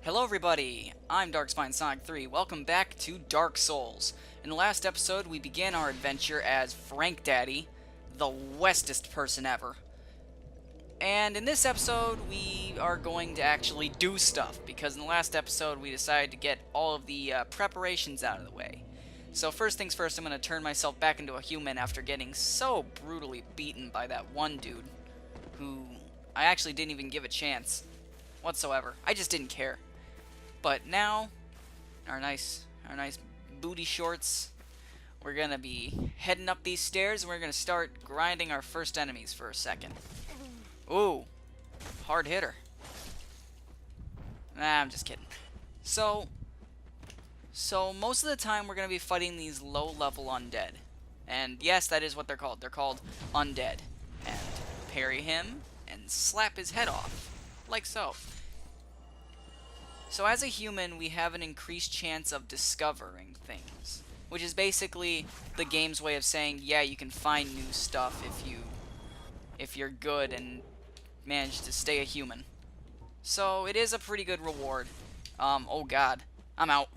Hello everybody, I'm Darkspine Sonic 3. Welcome back to Dark Souls. In the last episode, we began our adventure as Frank Daddy, the westest person ever. And in this episode, we are going to actually do stuff, because in the last episode, we decided to get all of the preparations out of the way. So first things first, I'm going to turn myself back into a human after getting so brutally beaten by that one dude, who I actually didn't even give a chance whatsoever. I just didn't care. But now, our nice booty shorts, we're gonna be heading up these stairs and we're gonna start grinding our first enemies for a second. Ooh, hard hitter. Nah, I'm just kidding. So most of the time we're gonna be fighting these low-level undead. And yes, that is what they're called. They're called undead. And parry him and slap his head off. Like so. So as a human, we have an increased chance of discovering things, which is basically the game's way of saying, yeah, you can find new stuff if you're good and manage to stay a human. So it is a pretty good reward. Oh god, I'm out.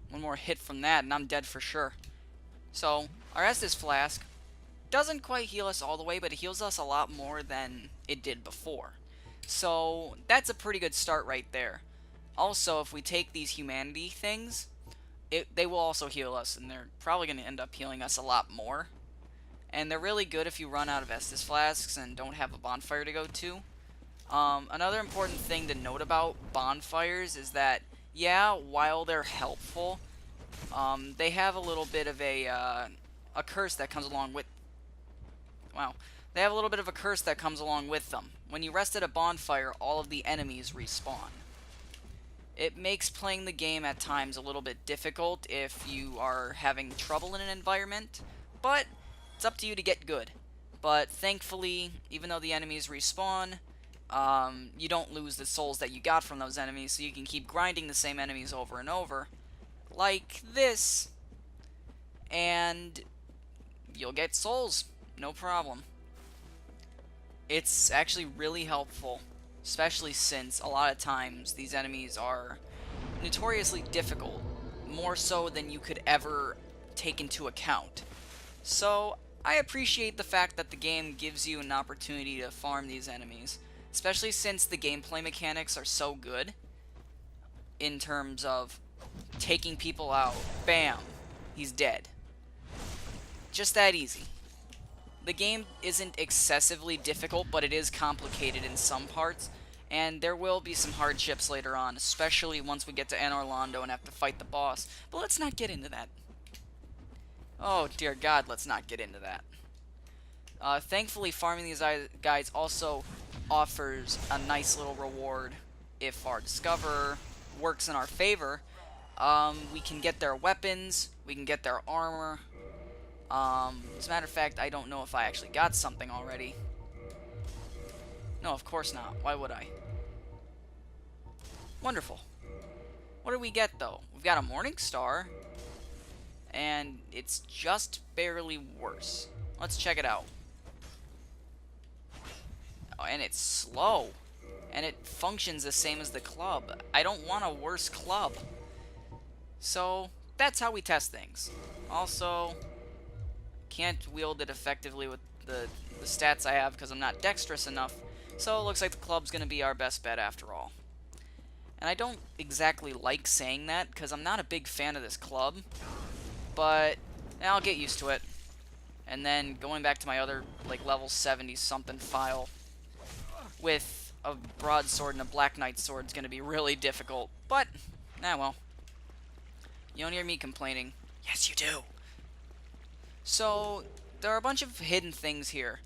One more hit from that and I'm dead for sure. So our Estus Flask doesn't quite heal us all the way, but it heals us a lot more than it did before. So that's a pretty good start right there. Also, if we take these humanity things, they will also heal us, and they're probably going to end up healing us a lot more. And they're really good if you run out of Estus Flasks and don't have a bonfire to go to. Another important thing to note about bonfires is that, yeah, while they're helpful, they have a little bit of a curse that comes along with... Wow. They have a little bit of a curse that comes along with them. When you rest at a bonfire, all of the enemies respawn. It makes playing the game at times a little bit difficult if you are having trouble in an environment, but it's up to you to get good. But thankfully, even though the enemies respawn, you don't lose the souls that you got from those enemies, so you can keep grinding the same enemies over and over, like this, and you'll get souls, no problem. It's actually really helpful, especially since a lot of times these enemies are notoriously difficult, more so than you could ever take into account. So I appreciate the fact that the game gives you an opportunity to farm these enemies, especially since the gameplay mechanics are so good in terms of taking people out. Bam, he's dead. Just that easy. The game isn't excessively difficult, but it is complicated in some parts, and there will be some hardships later on, especially once we get to Anor Londo and have to fight the boss. But let's not get into that. Oh, dear God, let's not get into that. Thankfully, farming these guys also offers a nice little reward if our Discover works in our favor. We can get their weapons, we can get their armor. As a matter of fact, I don't know if I actually got something already. No, of course not. Why would I? Wonderful. What do we get, though? We've got a Morning Star, and it's just barely worse. Let's check it out. Oh, and it's slow. And it functions the same as the club. I don't want a worse club. So, that's how we test things. Also, can't wield it effectively with the stats I have because I'm not dexterous enough, so it looks like the club's going to be our best bet after all. And I don't exactly like saying that because I'm not a big fan of this club, but I'll get used to it. And then going back to my other like level 70 something file with a broadsword and a Black Knight sword is going to be really difficult, but well. You don't hear me complaining. Yes, you do. So, there are a bunch of hidden things here,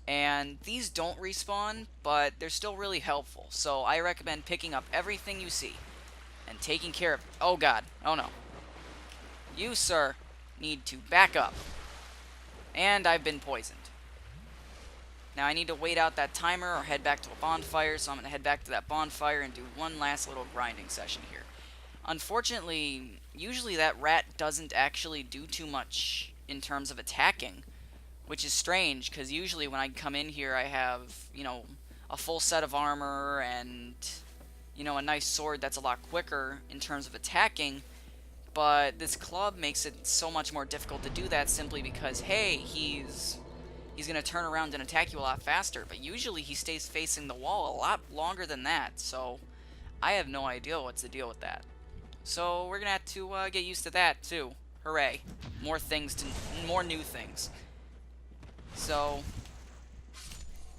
and these don't respawn, but they're still really helpful, so I recommend picking up everything you see, and taking care of... Oh god, oh no. You, sir, need to back up. And I've been poisoned. Now I need to wait out that timer or head back to a bonfire, so I'm going to head back to that bonfire and do one last little grinding session here. Unfortunately, usually that rat doesn't actually do too much in terms of attacking, which is strange, because usually when I come in here I have, you know, a full set of armor and, you know, a nice sword that's a lot quicker in terms of attacking. But this club makes it so much more difficult to do that simply because, hey, he's going to turn around and attack you a lot faster. But usually he stays facing the wall a lot longer than that. So I have no idea what's the deal with that. So we're going to have to get used to that too. Hooray. More things, more new things. So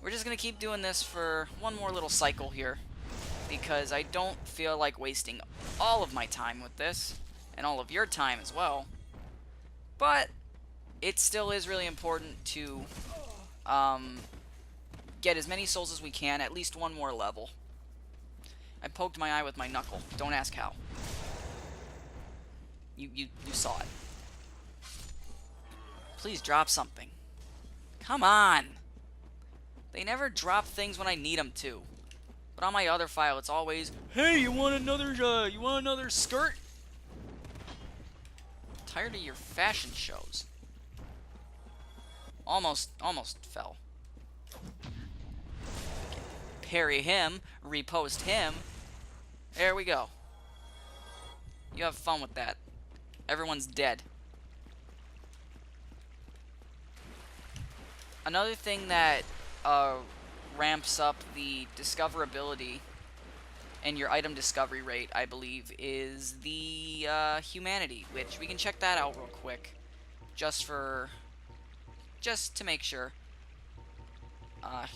we're just going to keep doing this for one more little cycle here, because I don't feel like wasting all of my time with this, and all of your time as well. But it still is really important to get as many souls as we can, at least one more level. I poked my eye with my knuckle. Don't ask how. You saw it. Please drop something. Come on! They never drop things when I need them to. But on my other file, it's always, hey, you want another skirt? I'm tired of your fashion shows. Almost fell. Parry him, repost him. There we go. You have fun with that. Everyone's dead. Another thing that ramps up the discoverability and your item discovery rate, I believe, is the humanity, which we can check that out real quick, just to make sure.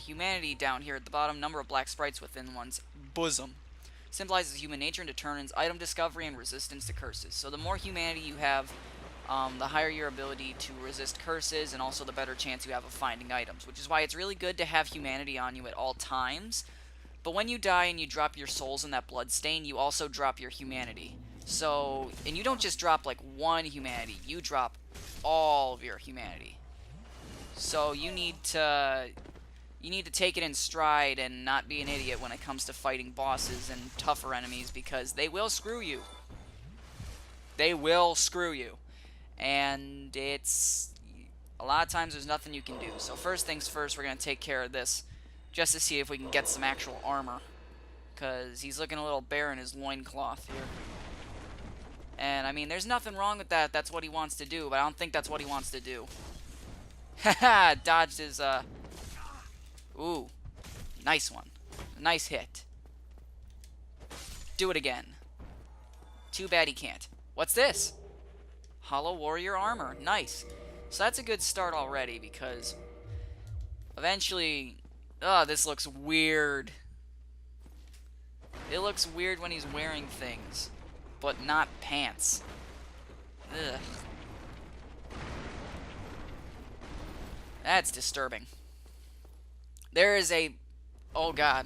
Humanity down here at the bottom, number of black sprites within one's bosom. Symbolizes human nature and determines item discovery and resistance to curses. So the more humanity you have, the higher your ability to resist curses, and also the better chance you have of finding items, which is why it's really good to have humanity on you at all times. But when you die and you drop your souls in that bloodstain, you also drop your humanity. So, and you don't just drop like one humanity, you drop all of your humanity. So you need to take it in stride and not be an idiot when it comes to fighting bosses and tougher enemies, because they will screw you. They will screw you. And it's a lot of times there's nothing you can do. So first things first, we're going to take care of this just to see if we can get some actual armor, because he's looking a little bare in his loincloth here. And I mean, there's nothing wrong with that. That's what he wants to do, but I don't think that's what he wants to do. Haha, dodged his ooh, nice one. Nice hit. Do it again. Too bad he can't. What's this? Hollow Warrior armor. Nice. So that's a good start already, because eventually... oh, this looks weird. It looks weird when he's wearing things, but not pants. Ugh. That's disturbing. There is a... oh god.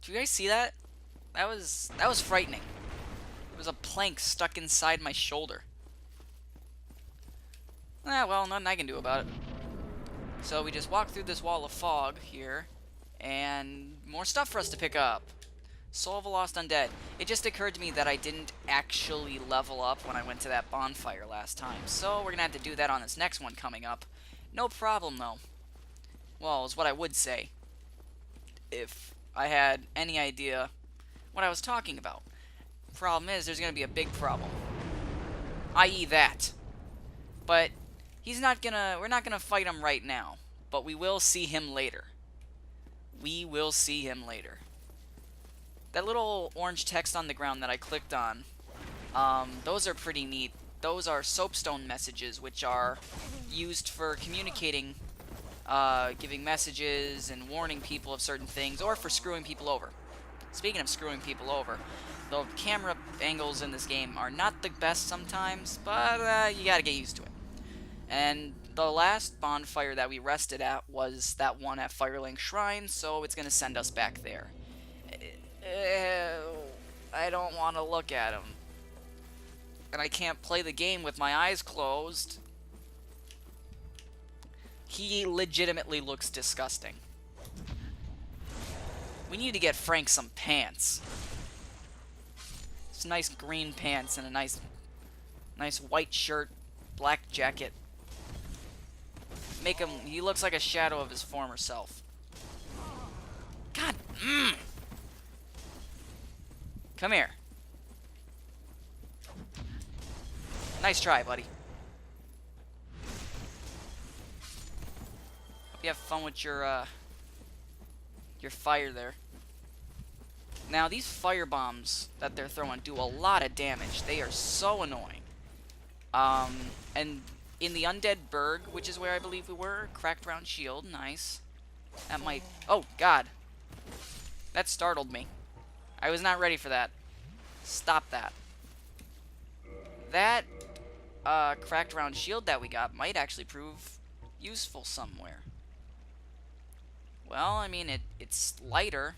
Did you guys see that? That was frightening. There was a plank stuck inside my shoulder. Well, nothing I can do about it. So we just walk through this wall of fog here, and more stuff for us to pick up. Soul of a Lost Undead. It just occurred to me that I didn't actually level up when I went to that bonfire last time, so we're gonna have to do that on this next one coming up. No problem, though. Well, is what I would say, if I had any idea what I was talking about. Problem is, there's going to be a big problem. I.e. that. But we're not gonna fight him right now. But we will see him later. We will see him later. That little orange text on the ground that I clicked on, those are pretty neat. Those are soapstone messages, which are used for communicating, giving messages and warning people of certain things, or for screwing people over. Speaking of screwing people over, the camera angles in this game are not the best sometimes, but you gotta get used to it. And the last bonfire that we rested at was that one at Firelink Shrine, so it's gonna send us back there. I don't want to look at him. And I can't play the game with my eyes closed. He legitimately looks disgusting. We need to get Frank some pants. Some nice green pants and a nice white shirt, black jacket. make him... He looks like a shadow of his former self. God, Come here. Nice try, buddy. Hope you have fun with your fire there. Now, these fire bombs that they're throwing do a lot of damage. They are so annoying. And in the Undead Burg, which is where I believe we were, cracked round shield, nice. That might... Oh, God. That startled me. I was not ready for that. Stop that. That cracked round shield that we got might actually prove useful somewhere. Well, I mean, it's lighter,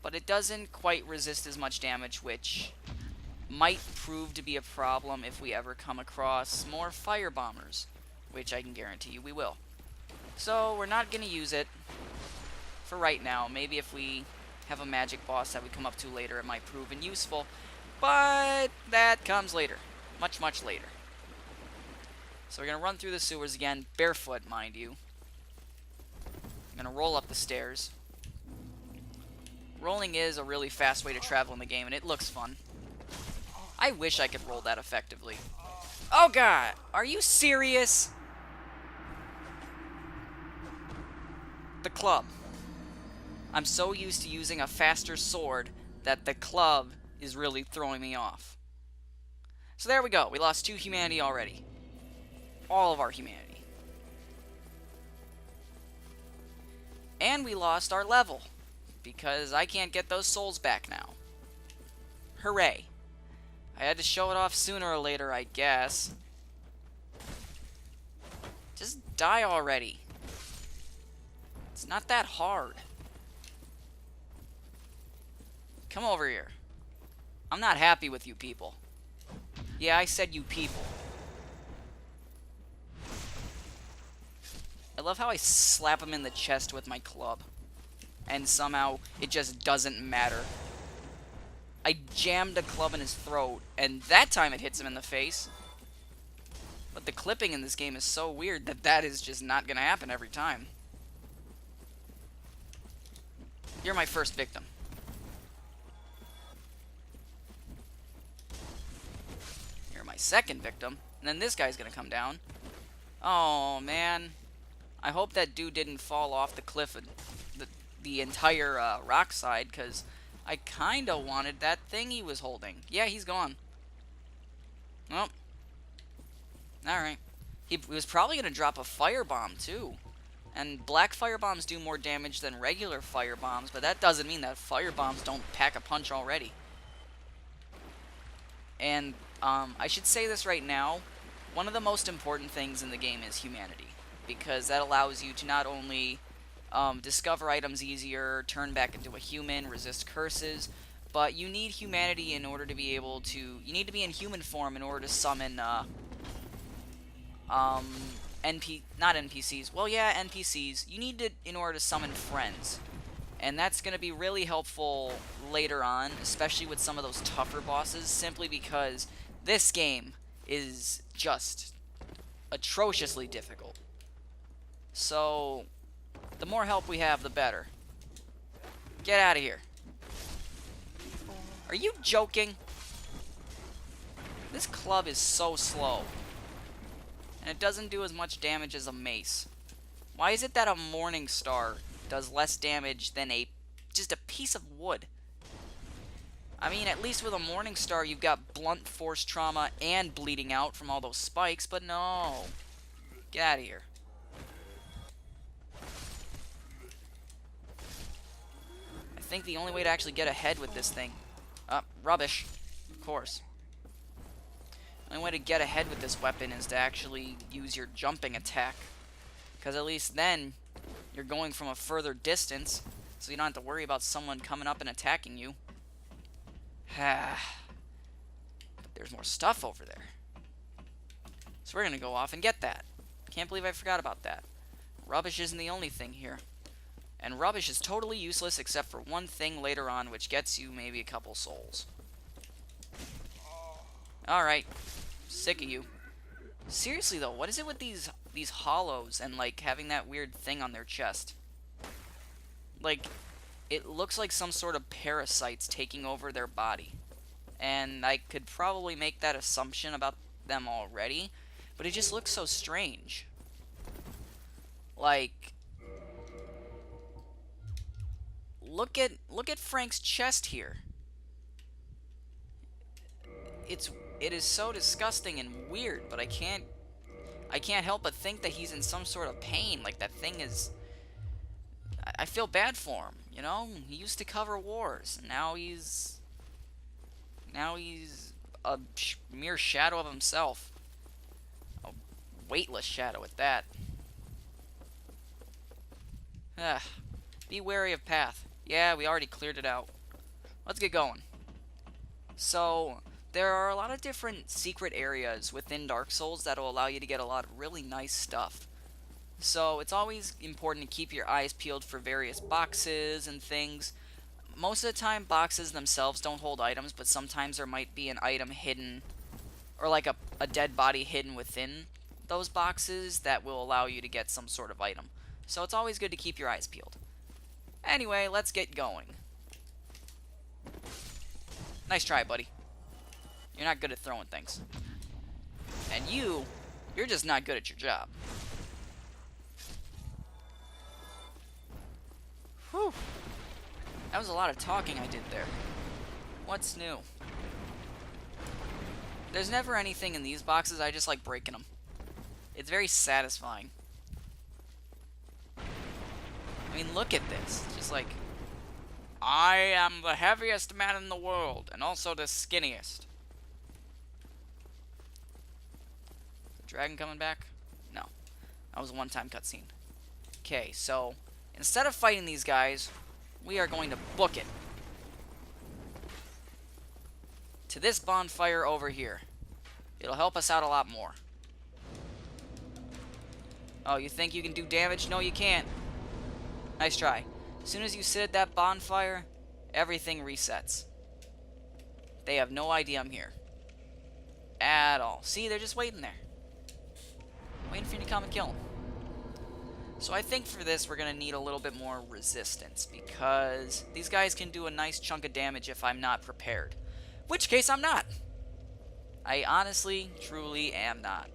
but it doesn't quite resist as much damage, which might prove to be a problem if we ever come across more fire bombers, which I can guarantee you we will. So we're not going to use it for right now. Maybe if we have a magic boss that we come up to later, it might prove useful, but that comes later. Much, much later. So we're going to run through the sewers again, barefoot, mind you. I'm going to roll up the stairs. Rolling is a really fast way to travel in the game, and it looks fun. I wish I could roll that effectively. Oh, God! Are you serious? The club. I'm so used to using a faster sword that the club is really throwing me off. So there we go. We lost 2 humanity already. All of our humanity. And we lost our level, because I can't get those souls back now. Hooray. I had to show it off sooner or later, I guess. Just die already. It's not that hard. Come over here. I'm not happy with you people. Yeah, I said you people. I love how I slap him in the chest with my club. And somehow, it just doesn't matter. I jammed a club in his throat, and that time it hits him in the face. But the clipping in this game is so weird that that is just not going to happen every time. You're my first victim. You're my second victim. And then this guy's going to come down. Oh, man. I hope that dude didn't fall off the cliff, the entire rock side, because I kind of wanted that thing he was holding. Yeah, he's gone. Well. Alright. He was probably going to drop a firebomb, too. And black firebombs do more damage than regular firebombs, but that doesn't mean that firebombs don't pack a punch already. And I should say this right now. One of the most important things in the game is humanity, because that allows you to not only discover items easier, turn back into a human, resist curses, but you need humanity in order to be able to... You need to be in human form in order to summon, not NPCs. Well, yeah, NPCs. You need to, in order to summon friends. And that's going to be really helpful later on, especially with some of those tougher bosses, simply because this game is just atrociously difficult. So, the more help we have, the better. Get out of here. Are you joking? This club is so slow. And it doesn't do as much damage as a mace. Why is it that a Morning Star does less damage than just a piece of wood? I mean, at least with a Morning Star, you've got blunt force trauma and bleeding out from all those spikes, but no. Get out of here. I think the only way to actually get ahead with this thing... rubbish. Of course. The only way to get ahead with this weapon is to actually use your jumping attack. Because at least then, you're going from a further distance, so you don't have to worry about someone coming up and attacking you. But there's more stuff over there. So we're going to go off and get that. Can't believe I forgot about that. Rubbish isn't the only thing here. And rubbish is totally useless except for one thing later on, which gets you maybe a couple souls. Alright. Sick of you. Seriously though, what is it with these these hollows and, like, having that weird thing on their chest. Like, it looks like some sort of parasites taking over their body. And I could probably make that assumption about them already, but it just looks so strange. Like, look at Frank's chest here. It is so disgusting and weird, but I can't help but think that he's in some sort of pain. Like, that thing is... I feel bad for him, you know? He used to cover wars, and now he's a mere shadow of himself. A weightless shadow at that. Be wary of path. Yeah, we already cleared it out. Let's get going. So, there are a lot of different secret areas within Dark Souls that will allow you to get a lot of really nice stuff. So, it's always important to keep your eyes peeled for various boxes and things. Most of the time, boxes themselves don't hold items, but sometimes there might be an item hidden, or like a dead body hidden within those boxes that will allow you to get some sort of item. So it's always good to keep your eyes peeled. Anyway, let's get going. Nice try, buddy. You're not good at throwing things. And you're just not good at your job. Whew. That was a lot of talking I did there. What's new? There's never anything in these boxes. I just like breaking them. It's very satisfying. I mean, look at this. It's just like, I am the heaviest man in the world, and also the skinniest. The dragon coming back? No. That was a one-time cutscene. Okay, so, instead of fighting these guys, we are going to book it to this bonfire over here. It'll help us out a lot more. Oh, you think you can do damage? No, you can't. Nice try. As soon as you sit at that bonfire, everything resets. They have no idea I'm here. At all. See, they're just waiting there. Waiting for you to come and kill them. So I think for this, we're going to need a little bit more resistance, because these guys can do a nice chunk of damage if I'm not prepared. Which case, I'm not. I honestly, truly am not.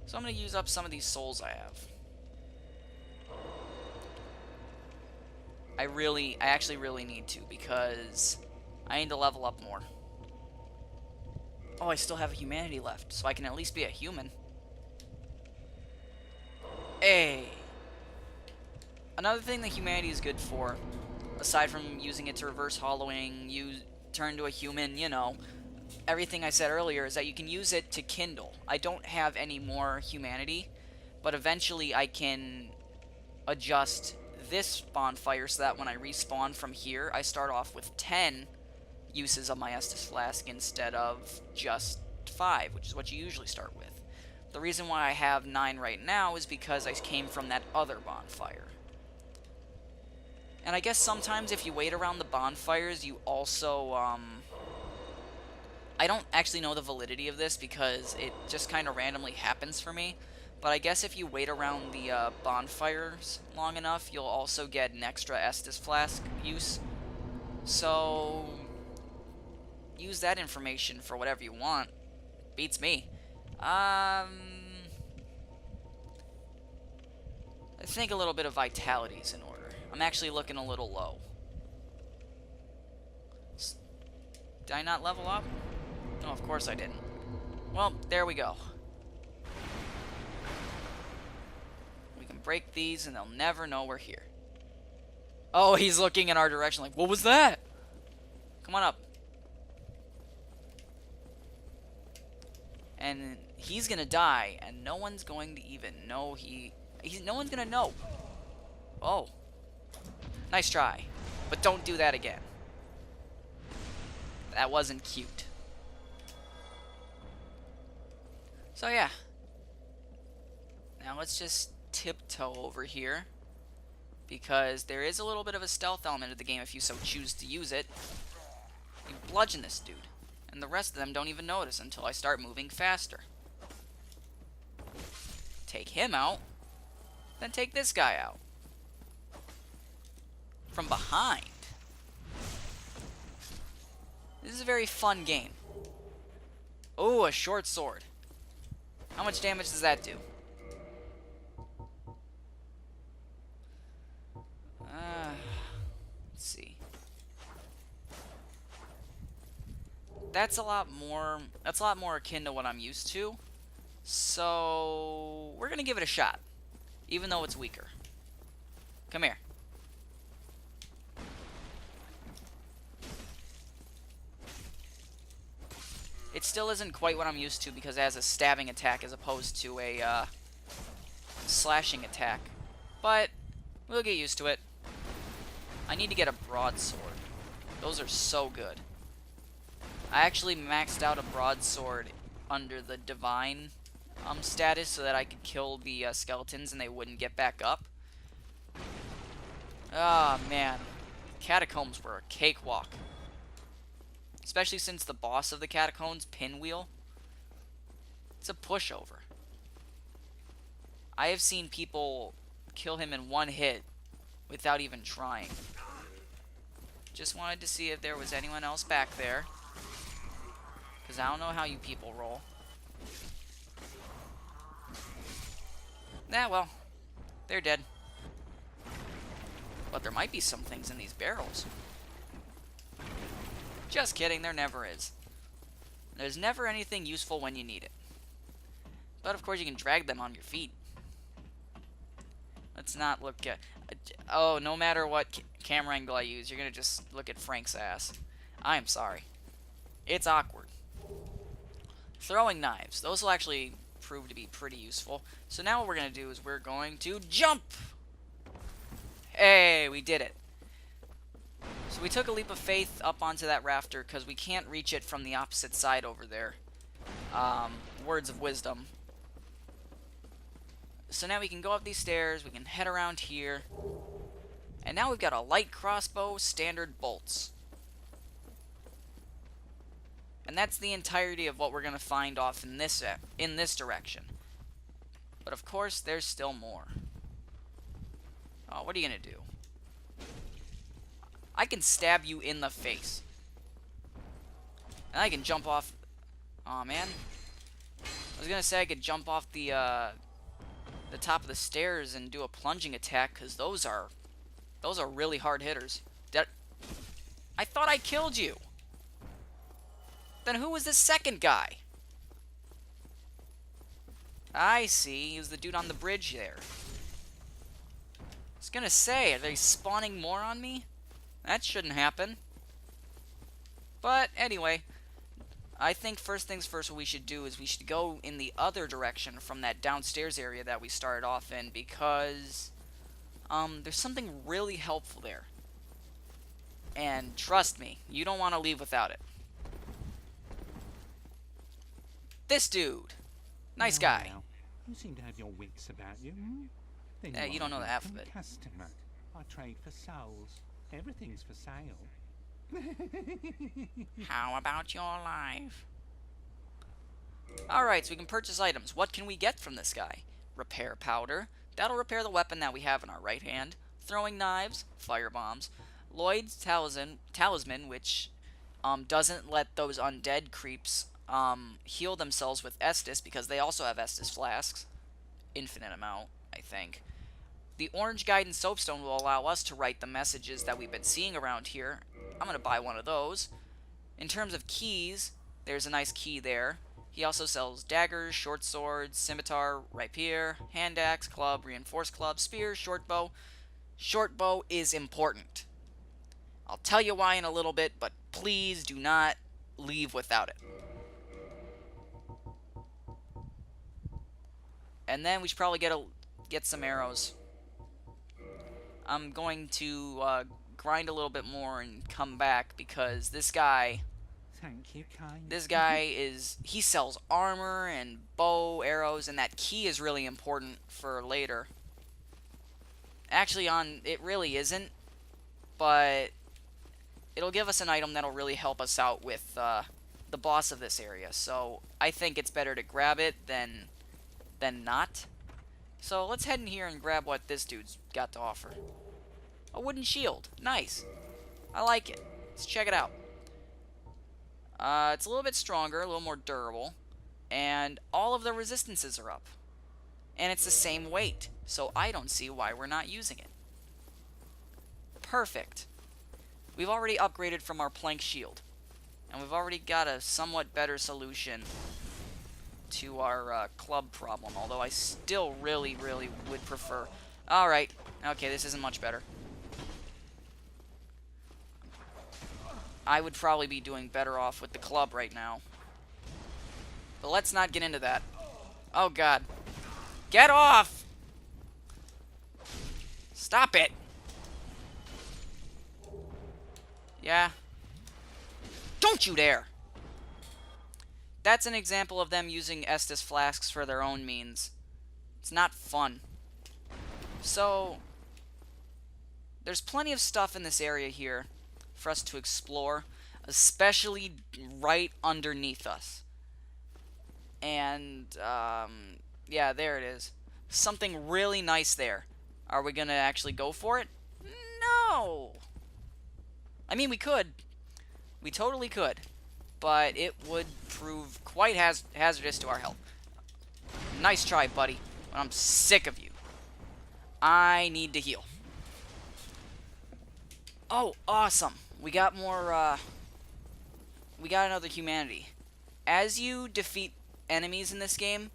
So I'm going to use up some of these souls I have. I actually really need to, because I need to level up more. Oh, I still have humanity left, so I can at least be a human. Hey! Another thing that humanity is good for, aside from using it to reverse hollowing, turn to a human, you know, everything I said earlier, is that you can use it to kindle. I don't have any more humanity, but eventually I can adjust this bonfire so that when I respawn from here, I start off with 10 uses of my Estus Flask instead of just 5, which is what you usually start with. The reason why I have 9 right now is because I came from that other bonfire. And I guess sometimes if you wait around the bonfires, you also, I don't actually know the validity of this because it just kind of randomly happens for me. But I guess if you wait around the bonfires long enough, you'll also get an extra Estus Flask use. So, use that information for whatever you want. Beats me. I think a little bit of vitality is in order. I'm actually looking a little low. Did I not level up? No, of course I didn't. Well, there we go. We can break these and they'll never know we're here. Oh, he's looking in our direction like, what was that? Come on up. And he's gonna die, and no one's going to even know no one's gonna know. Oh. Nice try. But don't do that again. That wasn't cute. So yeah. Now let's just tiptoe over here, because there is a little bit of a stealth element of the game if you so choose to use it. You bludgeon this dude, and the rest of them don't even notice until I start moving faster. take him out, then take this guy out. From behind. This is a very fun game. Oh, a short sword. How much damage does that do? Let's see. That's a lot more akin to what I'm used to. So, we're going to give it a shot. Even though it's weaker. Come here. It still isn't quite what I'm used to because it has a stabbing attack as opposed to a slashing attack. But we'll get used to it. I need to get a broadsword. Those are so good. I actually maxed out a broadsword under the divine status so that I could kill the skeletons and they wouldn't get back up. Ah, man. Catacombs were a cakewalk. Especially since the boss of the catacombs, Pinwheel, it's a pushover. I have seen people kill him in one hit without even trying. Just wanted to see if there was anyone else back there. Because I don't know how you people roll. Nah, well, they're dead. But there might be some things in these barrels. Just kidding, there never is. There's never anything useful when you need it. But of course you can drag them on your feet. Let's not look at... oh, no matter what camera angle I use, you're going to just look at Frank's ass. I am sorry. It's awkward. Throwing knives. Those will actually prove to be pretty useful. So now what we're going to do is we're going to jump! Hey, we did it. So we took a leap of faith up onto that rafter because we can't reach it from the opposite side over there. Words of wisdom. So now we can go up these stairs, we can head around here. And now we've got a light crossbow, standard bolts. And that's the entirety of what we're going to find off in this direction. But of course, there's still more. Oh, what are you going to do? I can stab you in the face. And I can jump off... aw, man. I was gonna say I could jump off the top of the stairs and do a plunging attack, because those are really hard hitters. I thought I killed you! Then who was the second guy? I see. He was the dude on the bridge there. I was gonna say, are they spawning more on me? That shouldn't happen. But anyway, I think first things first what we should do is we should go in the other direction from that downstairs area that we started off in, because there's something really helpful there. And trust me, you don't want to leave without it. This dude. Nice guy. Well, you seem to have your wits about you. Then You don't know the alphabet. Customer. I trade for souls. Everything's for sale. How about your life? Alright, so we can purchase items. What can we get from this guy? Repair powder. That'll repair the weapon that we have in our right hand. Throwing knives. Fire bombs. Lloyd's talisman, which doesn't let those undead creeps heal themselves with Estus, because they also have Estus flasks. Infinite amount, I think. The orange guidance soapstone will allow us to write the messages that we've been seeing around here. I'm going to buy one of those. In terms of keys, there's a nice key there. He also sells daggers, short swords, scimitar, rapier, hand axe, club, reinforced club, spear, short bow. Short bow is important. I'll tell you why in a little bit, but please do not leave without it. And then we should probably get some arrows. I'm going to grind a little bit more and come back, because this guy... Thank you, kind. This guy he sells armor and bow, arrows, and that key is really important for later. Actually, it really isn't, but it'll give us an item that'll really help us out with the boss of this area. So I think it's better to grab it than not. So let's head in here and grab what this dude's got to offer. A wooden shield. Nice. I like it. Let's check it out. It's a little bit stronger, a little more durable, and all of the resistances are up. And it's the same weight, so I don't see why we're not using it. Perfect. We've already upgraded from our plank shield, and we've already got a somewhat better solution to our club problem, although I still really would prefer... Alright, okay, this isn't much better. I would probably be doing better off with the club right now. But let's not get into that. Oh god. Get off! Stop it! Yeah. Don't you dare! That's an example of them using Estus flasks for their own means. It's not fun. So, there's plenty of stuff in this area here for us to explore, especially right underneath us. And, yeah, there it is. Something really nice there. Are we gonna actually go for it? No! I mean, we could. We totally could. But it would prove quite hazardous to our health. Nice try, buddy. But I'm sick of you. I need to heal. Oh, awesome. We got more, we got another humanity. As you defeat enemies in this game,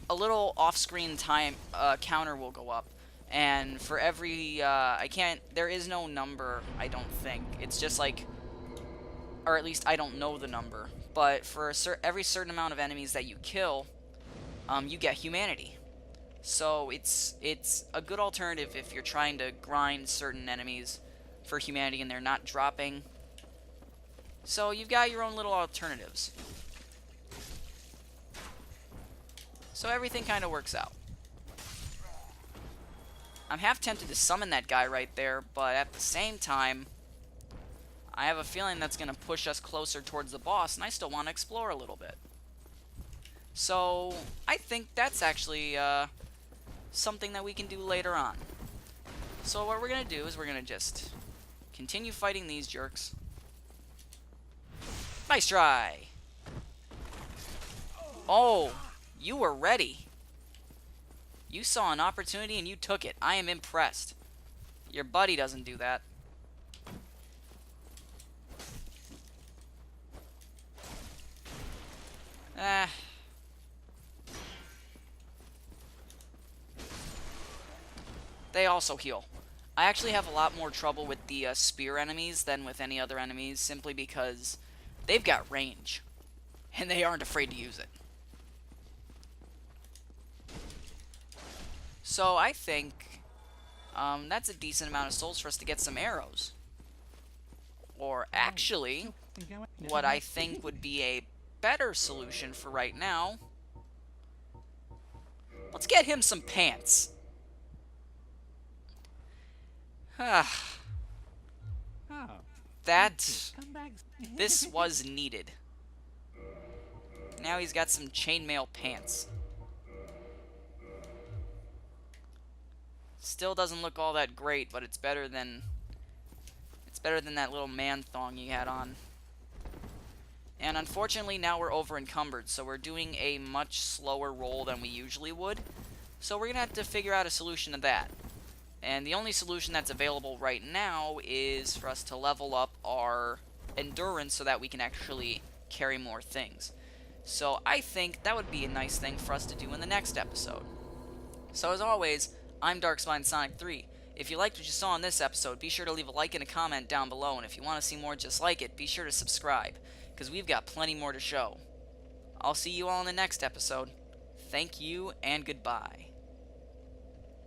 a little off-screen time counter will go up. And for every, there is no number, I don't think. It's just like, or at least I don't know the number. But for every certain amount of enemies that you kill, you get humanity. So it's a good alternative if you're trying to grind certain enemies for humanity and they're not dropping. So you've got your own little alternatives. So everything kind of works out. I'm half tempted to summon that guy right there, but at the same time, I have a feeling that's going to push us closer towards the boss, and I still want to explore a little bit. So I think that's actually something that we can do later on. So what we're going to do is we're going to just continue fighting these jerks. Nice try! Oh, you were ready. You saw an opportunity and you took it. I am impressed. Your buddy doesn't do that. They also heal. I actually have a lot more trouble with the spear enemies than with any other enemies, simply because they've got range, and they aren't afraid to use it. So I think that's a decent amount of souls for us to get some arrows. Or actually, what I think would be a better solution for right now, let's get him some pants. This was needed. Now he's got some chainmail pants. Still doesn't look all that great, but it's better than that little man thong he had on. And unfortunately now we're over encumbered, so we're doing a much slower roll than we usually would. So we're gonna have to figure out a solution to that. And the only solution that's available right now is for us to level up our endurance so that we can actually carry more things. So I think that would be a nice thing for us to do in the next episode. So as always, I'm Darkspine Sonic 3. If you liked what you saw in this episode, be sure to leave a like and a comment down below, and if you want to see more just like it, be sure to subscribe, because we've got plenty more to show. I'll see you all in the next episode. Thank you, and goodbye.